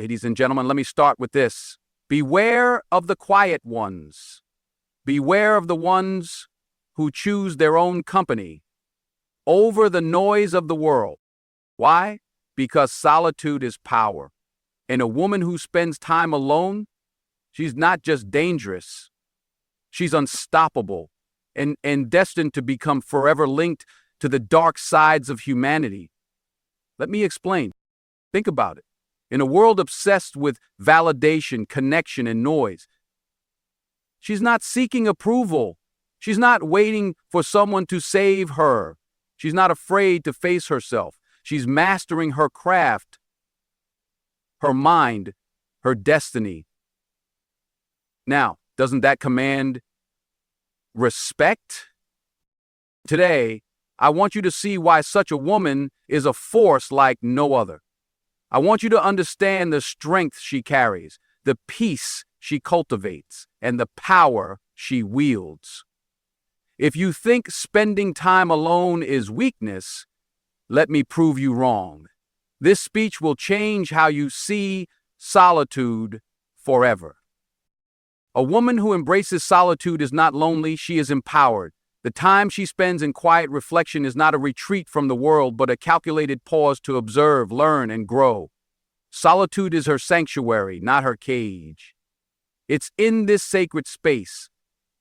Ladies and gentlemen, let me start with this. Beware of the quiet ones. Beware of the ones who choose their own company over the noise of the world. Why? Because solitude is power. And a woman who spends time alone, she's not just dangerous, she's unstoppable and destined to become forever linked to the dark sides of humanity. Let me explain. Think about it. In a world obsessed with validation, connection, and noise, she's not seeking approval. She's not waiting for someone to save her. She's not afraid to face herself. She's mastering her craft, her mind, her destiny. Now, doesn't that command respect? Today, I want you to see why such a woman is a force like no other. I want you to understand the strength she carries, the peace she cultivates, and the power she wields. If you think spending time alone is weakness, let me prove you wrong. This speech will change how you see solitude forever. A woman who embraces solitude is not lonely, she is empowered. The time she spends in quiet reflection is not a retreat from the world, but a calculated pause to observe, learn, and grow. Solitude is her sanctuary, not her cage. It's in this sacred space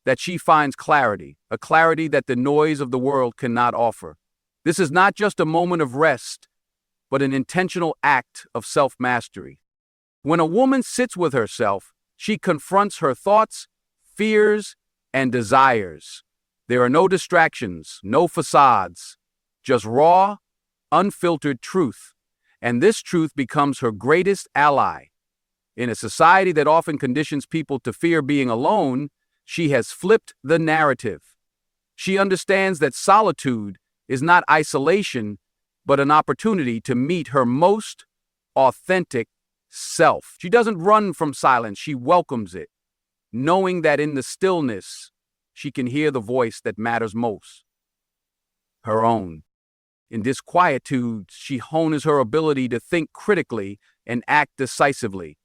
that she finds clarity, a clarity that the noise of the world cannot offer. This is not just a moment of rest, but an intentional act of self-mastery. When a woman sits with herself, she confronts her thoughts, fears, and desires. There are no distractions, no facades, just raw, unfiltered truth. And this truth becomes her greatest ally. In a society that often conditions people to fear being alone, she has flipped the narrative. She understands that solitude is not isolation, but an opportunity to meet her most authentic self. She doesn't run from silence, she welcomes it, knowing that in the stillness, she can hear the voice that matters most, her own. In this quietude, she hones her ability to think critically and act decisively.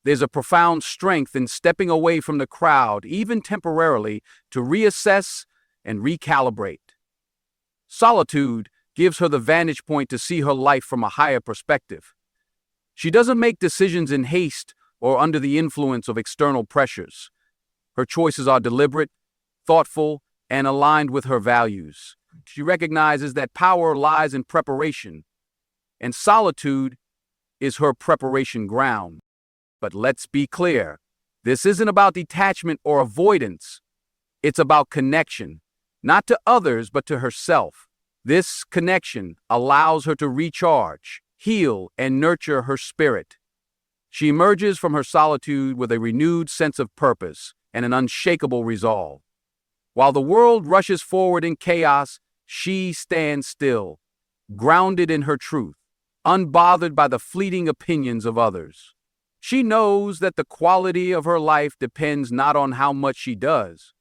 There's a profound strength in stepping away from the crowd, even temporarily, to reassess and recalibrate. Solitude gives her the vantage point to see her life from a higher perspective. She doesn't make decisions in haste or under the influence of external pressures. Her choices are deliberate, thoughtful, and aligned with her values. She recognizes that power lies in preparation, and solitude is her preparation ground. But let's be clear, this isn't about detachment or avoidance. It's about connection, not to others, but to herself. This connection allows her to recharge, heal, and nurture her spirit. She emerges from her solitude with a renewed sense of purpose and an unshakable resolve. While the world rushes forward in chaos, she stands still, grounded in her truth, unbothered by the fleeting opinions of others. She knows that the quality of her life depends not on how much she does,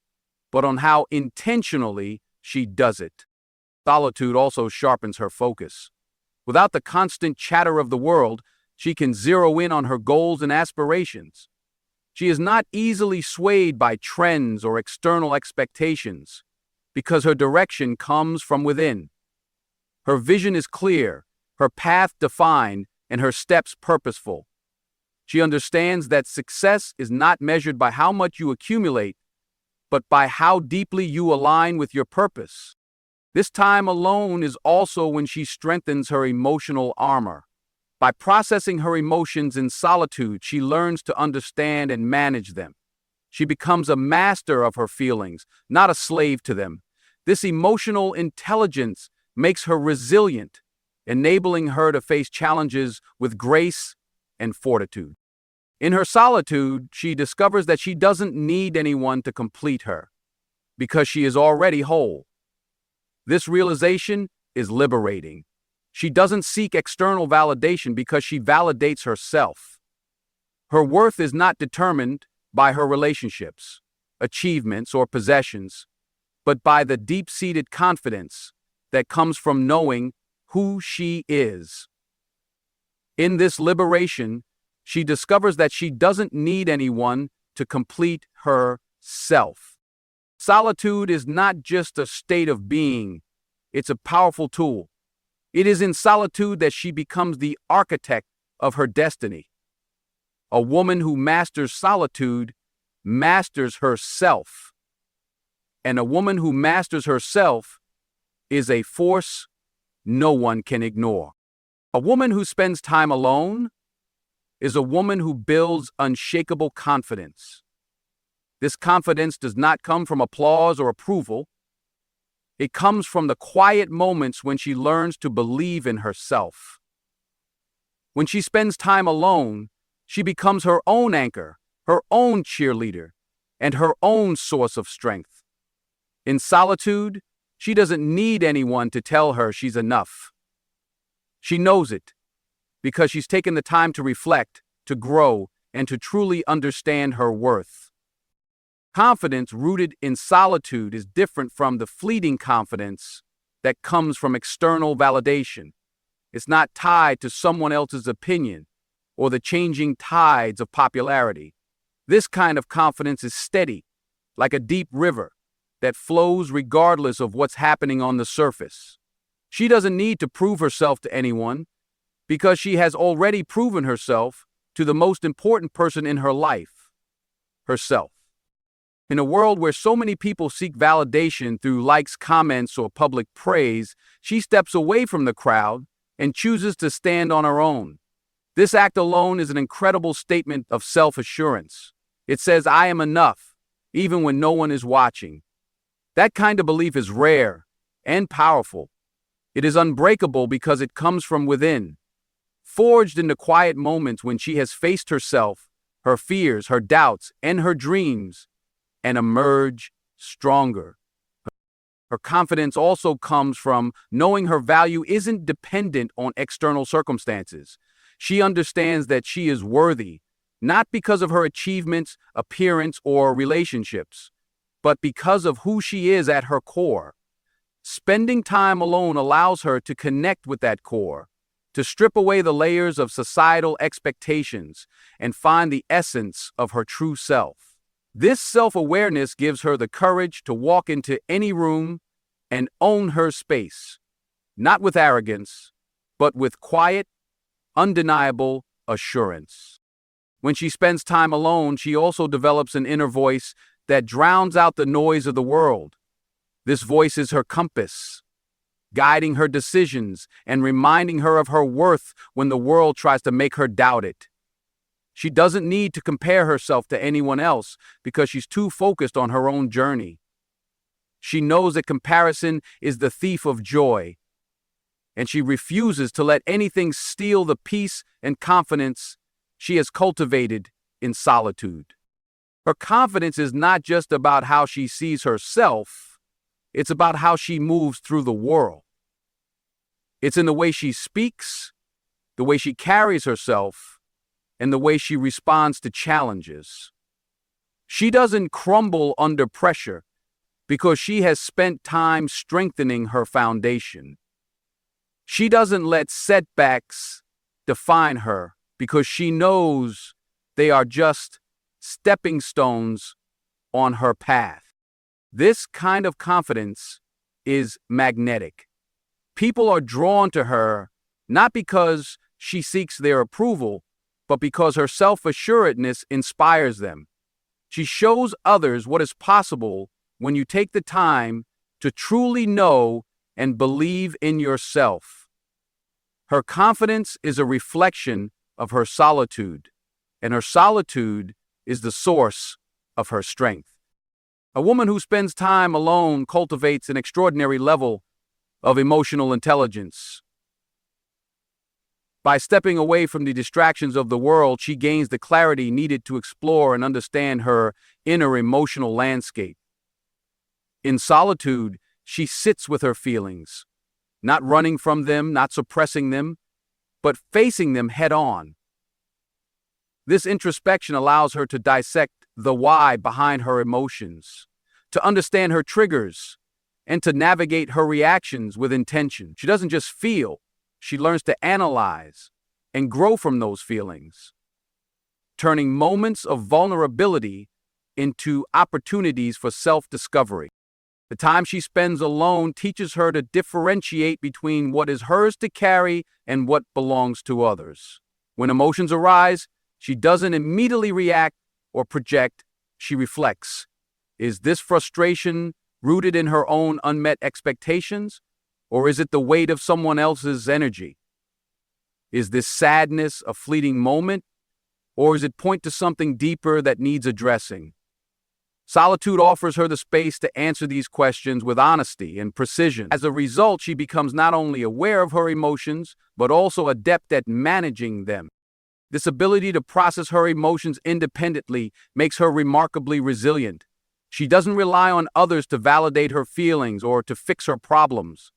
but on how intentionally she does it. Solitude also sharpens her focus. Without the constant chatter of the world, she can zero in on her goals and aspirations. She is not easily swayed by trends or external expectations, because her direction comes from within. Her vision is clear, her path defined, and her steps purposeful. She understands that success is not measured by how much you accumulate, but by how deeply you align with your purpose. This time alone is also when she strengthens her emotional armor. By processing her emotions in solitude, she learns to understand and manage them. She becomes a master of her feelings, not a slave to them. This emotional intelligence makes her resilient, enabling her to face challenges with grace and fortitude. In her solitude, she discovers that she doesn't need anyone to complete her, because she is already whole. This realization is liberating. She doesn't seek external validation because she validates herself. Her worth is not determined by her relationships, achievements, or possessions, but by the deep-seated confidence that comes from knowing who she is. In this liberation, she discovers that she doesn't need anyone to complete herself. Solitude is not just a state of being, it's a powerful tool. It is in solitude that she becomes the architect of her destiny. A woman who masters solitude masters herself. And a woman who masters herself is a force no one can ignore. A woman who spends time alone is a woman who builds unshakable confidence. This confidence does not come from applause or approval. It comes from the quiet moments when she learns to believe in herself. When she spends time alone, she becomes her own anchor, her own cheerleader, and her own source of strength. In solitude, she doesn't need anyone to tell her she's enough. She knows it because she's taken the time to reflect, to grow, and to truly understand her worth. Confidence rooted in solitude is different from the fleeting confidence that comes from external validation. It's not tied to someone else's opinion or the changing tides of popularity. This kind of confidence is steady, like a deep river that flows regardless of what's happening on the surface. She doesn't need to prove herself to anyone because she has already proven herself to the most important person in her life, herself. In a world where so many people seek validation through likes, comments, or public praise, she steps away from the crowd and chooses to stand on her own. This act alone is an incredible statement of self-assurance. It says, "I am enough, even when no one is watching." That kind of belief is rare and powerful. It is unbreakable because it comes from within, forged in the quiet moments when she has faced herself, her fears, her doubts, and her dreams, and emerge stronger. Her confidence also comes from knowing her value isn't dependent on external circumstances. She understands that she is worthy, not because of her achievements, appearance, or relationships, but because of who she is at her core. Spending time alone allows her to connect with that core, to strip away the layers of societal expectations and find the essence of her true self. This self-awareness gives her the courage to walk into any room and own her space, not with arrogance, but with quiet, undeniable assurance. When she spends time alone, she also develops an inner voice that drowns out the noise of the world. This voice is her compass, guiding her decisions and reminding her of her worth when the world tries to make her doubt it. She doesn't need to compare herself to anyone else because she's too focused on her own journey. She knows that comparison is the thief of joy, and she refuses to let anything steal the peace and confidence she has cultivated in solitude. Her confidence is not just about how she sees herself, it's about how she moves through the world. It's in the way she speaks, the way she carries herself, and the way she responds to challenges. She doesn't crumble under pressure because she has spent time strengthening her foundation. She doesn't let setbacks define her because she knows they are just stepping stones on her path. This kind of confidence is magnetic. People are drawn to her not because she seeks their approval, but because her self-assuredness inspires them. She shows others what is possible when you take the time to truly know and believe in yourself. Her confidence is a reflection of her solitude, and her solitude is the source of her strength. A woman who spends time alone cultivates an extraordinary level of emotional intelligence. By stepping away from the distractions of the world, she gains the clarity needed to explore and understand her inner emotional landscape. In solitude, she sits with her feelings, not running from them, not suppressing them, but facing them head on. This introspection allows her to dissect the why behind her emotions, to understand her triggers, and to navigate her reactions with intention. She doesn't just feel, she learns to analyze, and grow from those feelings, turning moments of vulnerability into opportunities for self-discovery. The time she spends alone teaches her to differentiate between what is hers to carry and what belongs to others. When emotions arise, she doesn't immediately react or project, she reflects. Is this frustration rooted in her own unmet expectations, or is it the weight of someone else's energy? Is this sadness a fleeting moment, or does it point to something deeper that needs addressing? Solitude offers her the space to answer these questions with honesty and precision. As a result, she becomes not only aware of her emotions, but also adept at managing them. This ability to process her emotions independently makes her remarkably resilient. She doesn't rely on others to validate her feelings or to fix her problems.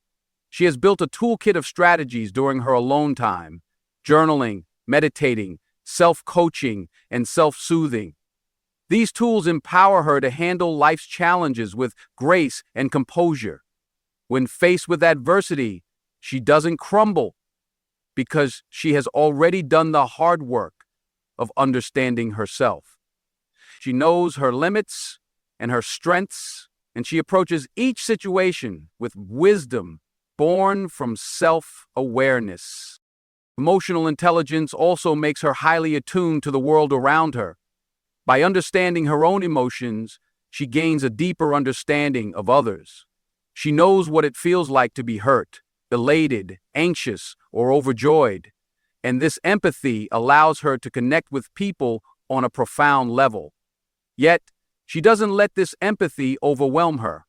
She has built a toolkit of strategies during her alone time: journaling, meditating, self-coaching, and self-soothing. These tools empower her to handle life's challenges with grace and composure. When faced with adversity, she doesn't crumble because she has already done the hard work of understanding herself. She knows her limits and her strengths, and she approaches each situation with wisdom born from self-awareness. Emotional intelligence also makes her highly attuned to the world around her. By understanding her own emotions, she gains a deeper understanding of others. She knows what it feels like to be hurt, elated, anxious, or overjoyed, and this empathy allows her to connect with people on a profound level. Yet, she doesn't let this empathy overwhelm her.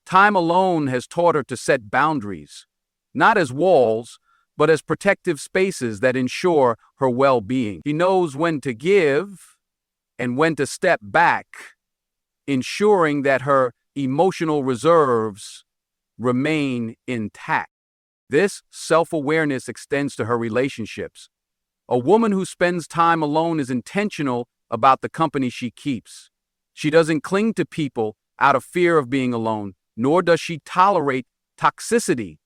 Time alone has taught her to set boundaries, not as walls, but as protective spaces that ensure her well-being. She knows when to give and when to step back, ensuring that her emotional reserves remain intact. This self-awareness extends to her relationships. A woman who spends time alone is intentional about the company she keeps. She doesn't cling to people out of fear of being alone, nor does she tolerate toxicity.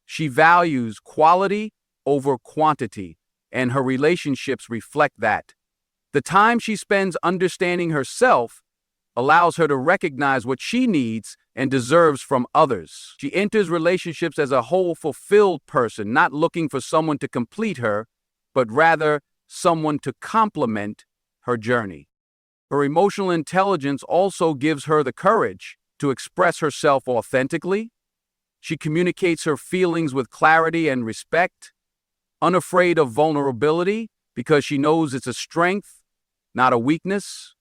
She values quality over quantity, and her relationships reflect that. The time she spends understanding herself allows her to recognize what she needs and deserves from others. She enters relationships as a whole, fulfilled person, not looking for someone to complete her, but rather someone to complement her journey. Her emotional intelligence also gives her the courage to express herself authentically. She communicates her feelings with clarity and respect, unafraid of vulnerability because she knows it's a strength, not a weakness.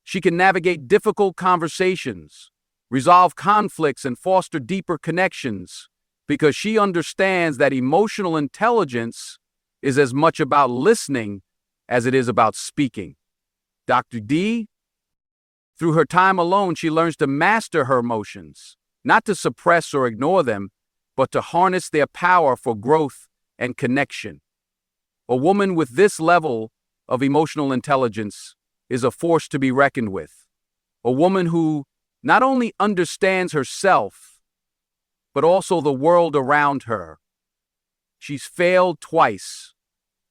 She can navigate difficult conversations, resolve conflicts, and foster deeper connections because she understands that emotional intelligence is as much about listening as it is about speaking. Dr. D, through her time alone, she learns to master her emotions, not to suppress or ignore them, but to harness their power for growth and connection. A woman with this level of emotional intelligence is a force to be reckoned with. A woman who not only understands herself, but also the world around her. She's failed twice.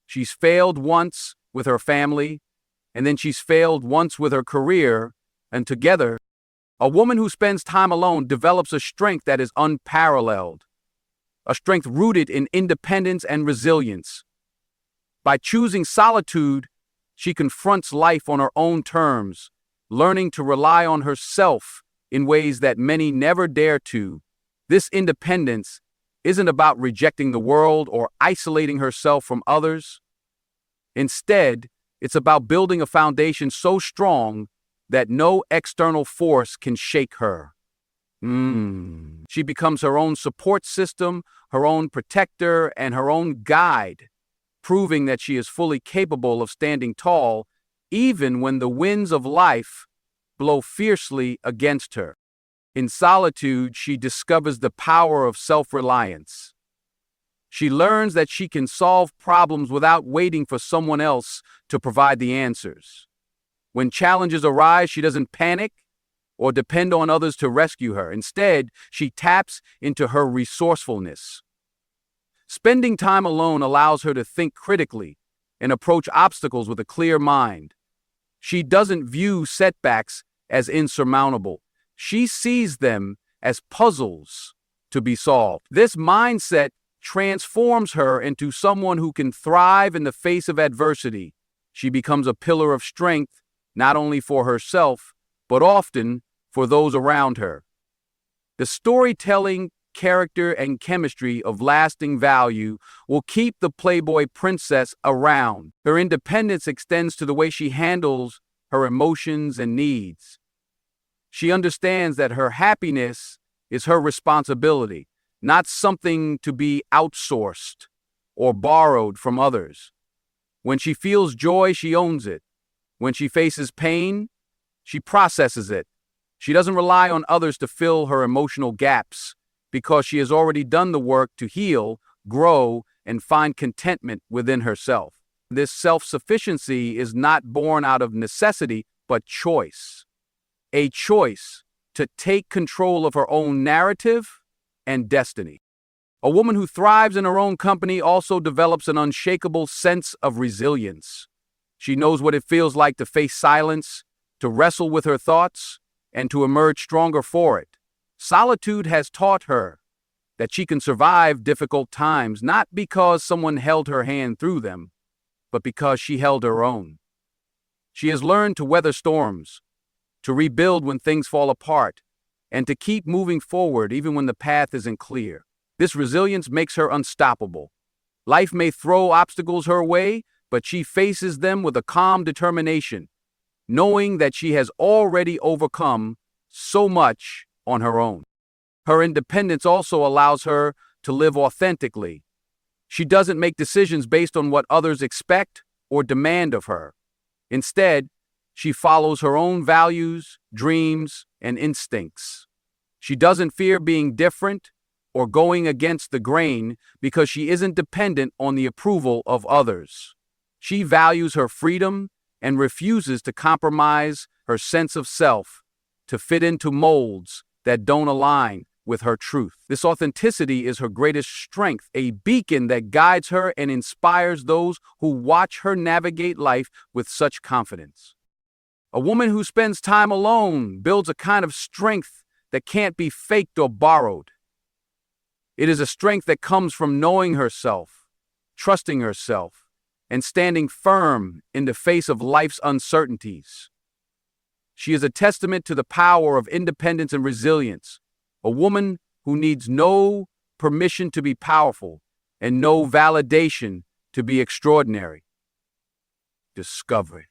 She's failed once with her family, and then she's failed once with her career, and together, a woman who spends time alone develops a strength that is unparalleled, a strength rooted in independence and resilience. By choosing solitude, she confronts life on her own terms, learning to rely on herself in ways that many never dare to. This independence isn't about rejecting the world or isolating herself from others. Instead, it's about building a foundation so strong that no external force can shake her. She becomes her own support system, her own protector, and her own guide, proving that she is fully capable of standing tall even when the winds of life blow fiercely against her. In solitude, she discovers the power of self-reliance. She learns that she can solve problems without waiting for someone else to provide the answers. When challenges arise, she doesn't panic or depend on others to rescue her. Instead, she taps into her resourcefulness. Spending time alone allows her to think critically and approach obstacles with a clear mind. She doesn't view setbacks as insurmountable. She sees them as puzzles to be solved. This mindset transforms her into someone who can thrive in the face of adversity. She becomes a pillar of strength, not only for herself, but often for those around her. The storytelling, character, and chemistry of lasting value will keep the Playboy princess around. Her independence extends to the way she handles her emotions and needs. She understands that her happiness is her responsibility, not something to be outsourced or borrowed from others. When she feels joy, she owns it. When she faces pain, she processes it. She doesn't rely on others to fill her emotional gaps because she has already done the work to heal, grow, and find contentment within herself. This self-sufficiency is not born out of necessity, but choice. A choice to take control of her own narrative and destiny. A woman who thrives in her own company also develops an unshakable sense of resilience. She knows what it feels like to face silence, to wrestle with her thoughts, and to emerge stronger for it. Solitude has taught her that she can survive difficult times not because someone held her hand through them, but because she held her own. She has learned to weather storms, to rebuild when things fall apart, and to keep moving forward even when the path isn't clear. This resilience makes her unstoppable. Life may throw obstacles her way, but she faces them with a calm determination, knowing that she has already overcome so much on her own. Her independence also allows her to live authentically. She doesn't make decisions based on what others expect or demand of her. Instead, she follows her own values, dreams, and instincts. She doesn't fear being different or going against the grain because she isn't dependent on the approval of others. She values her freedom and refuses to compromise her sense of self to fit into molds that don't align with her truth. This authenticity is her greatest strength, a beacon that guides her and inspires those who watch her navigate life with such confidence. A woman who spends time alone builds a kind of strength that can't be faked or borrowed. It is a strength that comes from knowing herself, trusting herself, and standing firm in the face of life's uncertainties. She is a testament to the power of independence and resilience, a woman who needs no permission to be powerful and no validation to be extraordinary. Discovery.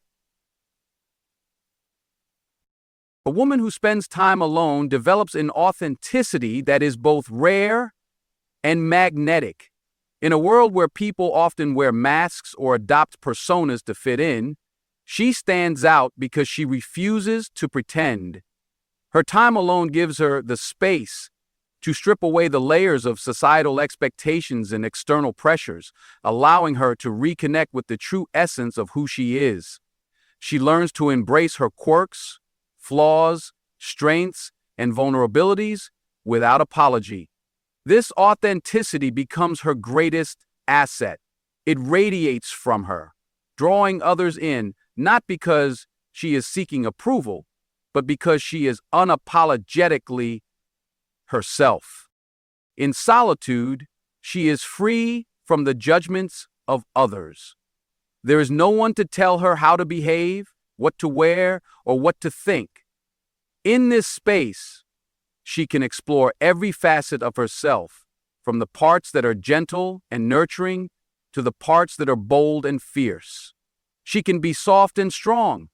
A woman who spends time alone develops an authenticity that is both rare and magnetic. In a world where people often wear masks or adopt personas to fit in, she stands out because she refuses to pretend. Her time alone gives her the space to strip away the layers of societal expectations and external pressures, allowing her to reconnect with the true essence of who she is. She learns to embrace her quirks, flaws, strengths, and vulnerabilities without apology. This authenticity becomes her greatest asset. It radiates from her, drawing others in, not because she is seeking approval, but because she is unapologetically herself. In solitude, she is free from the judgments of others. There is no one to tell her how to behave, what to wear, or what to think. In this space, she can explore every facet of herself, from the parts that are gentle and nurturing to the parts that are bold and fierce. She can be soft and strong,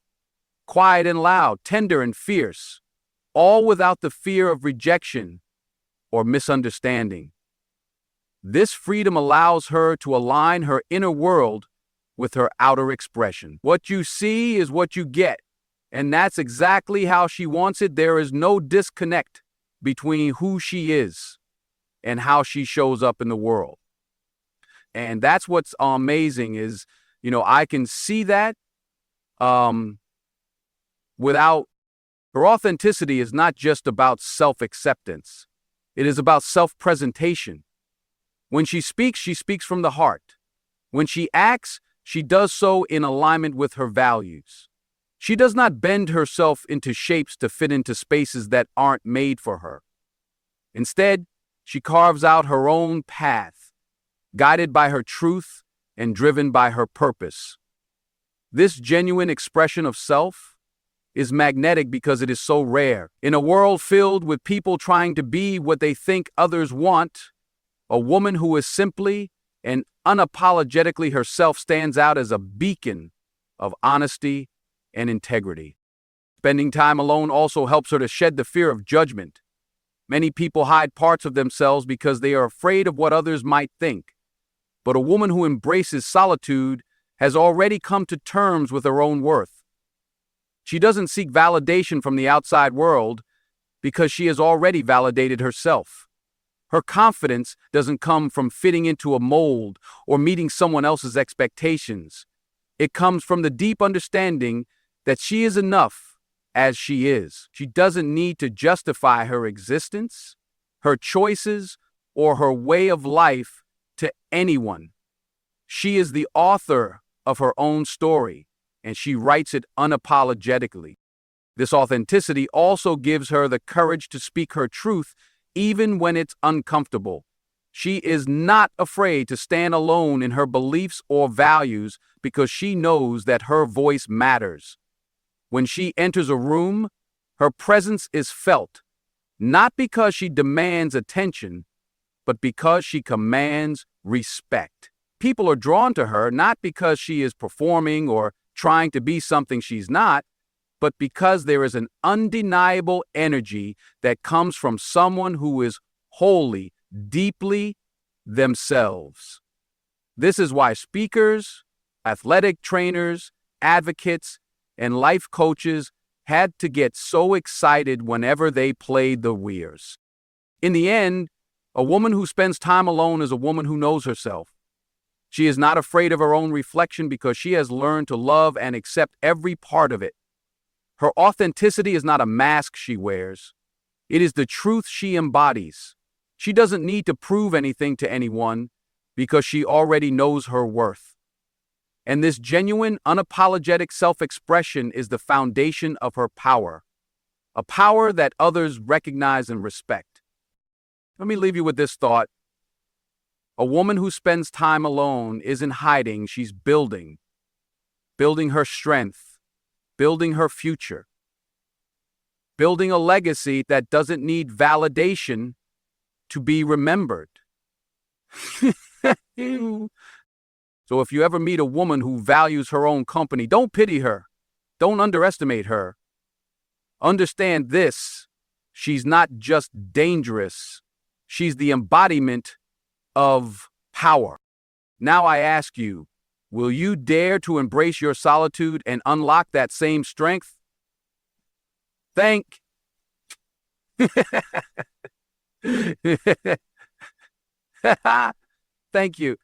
quiet and loud, tender and fierce, all without the fear of rejection or misunderstanding. This freedom allows her to align her inner world with her outer expression. What you see is what you get, and that's exactly how she wants it. There is no disconnect between who she is and how she shows up in the world. And that's what's amazing is, I can see that without her authenticity is not just about self-acceptance. It is about self-presentation. When she speaks from the heart. When she acts, she does so in alignment with her values. She does not bend herself into shapes to fit into spaces that aren't made for her. Instead, she carves out her own path, guided by her truth and driven by her purpose. This genuine expression of self is magnetic because it is so rare. In a world filled with people trying to be what they think others want, a woman who is simply and unapologetically herself stands out as a beacon of honesty and integrity. Spending time alone also helps her to shed the fear of judgment. Many people hide parts of themselves because they are afraid of what others might think. But a woman who embraces solitude has already come to terms with her own worth. She doesn't seek validation from the outside world because she has already validated herself. Her confidence doesn't come from fitting into a mold or meeting someone else's expectations. It comes from the deep understanding that she is enough as she is. She doesn't need to justify her existence, her choices, or her way of life to anyone. She is the author of her own story, and she writes it unapologetically. This authenticity also gives her the courage to speak her truth even when it's uncomfortable. She is not afraid to stand alone in her beliefs or values because she knows that her voice matters. When she enters a room, her presence is felt, not because she demands attention, but because she commands respect. People are drawn to her not because she is performing or trying to be something she's not, but because there is an undeniable energy that comes from someone who is wholly, deeply themselves. This is why speakers, athletic trainers, advocates, and life coaches had to get so excited whenever they played the Weirs. In the end, a woman who spends time alone is a woman who knows herself. She is not afraid of her own reflection because she has learned to love and accept every part of it. Her authenticity is not a mask she wears. It is the truth she embodies. She doesn't need to prove anything to anyone because she already knows her worth. And this genuine, unapologetic self-expression is the foundation of her power, a power that others recognize and respect. Let me leave you with this thought. A woman who spends time alone isn't hiding, she's building her strength, building her future, building a legacy that doesn't need validation to be remembered. So if you ever meet a woman who values her own company, don't pity her. Don't underestimate her. Understand this. She's not just dangerous. She's the embodiment of power. Now I ask you, will you dare to embrace your solitude and unlock that same strength? Thank you.